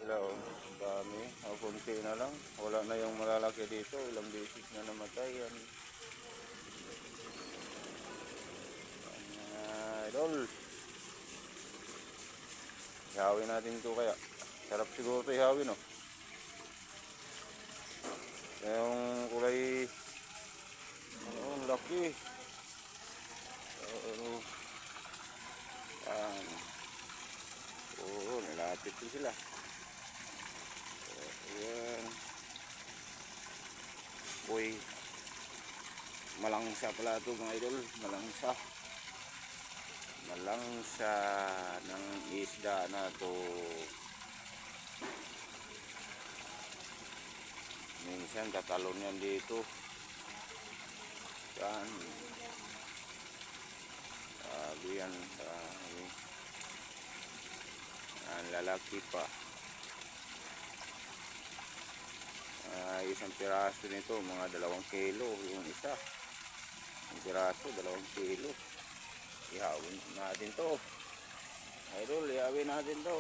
sila oh. Dami. O, kunti na lang. Wala na yung malalaki dito. Ilang beses na namatay yan. Idol. Ihawin natin ito kaya. Sarap siguro ito ihawin oh. Yung kulay laki. Yan. Oo, nilapit din sila. Ayan. Uy, malangsa pala ito mga idol. Malangsa ng isda na to. Minsan tatalon yan dito. Yan. Sabi yan. Yan, lalaki pa. Isang piraso nito, mga 2 kilo. Yung isa. Ang piraso, 2 kilo. Ihawin natin to. Idol, ihawin natin to.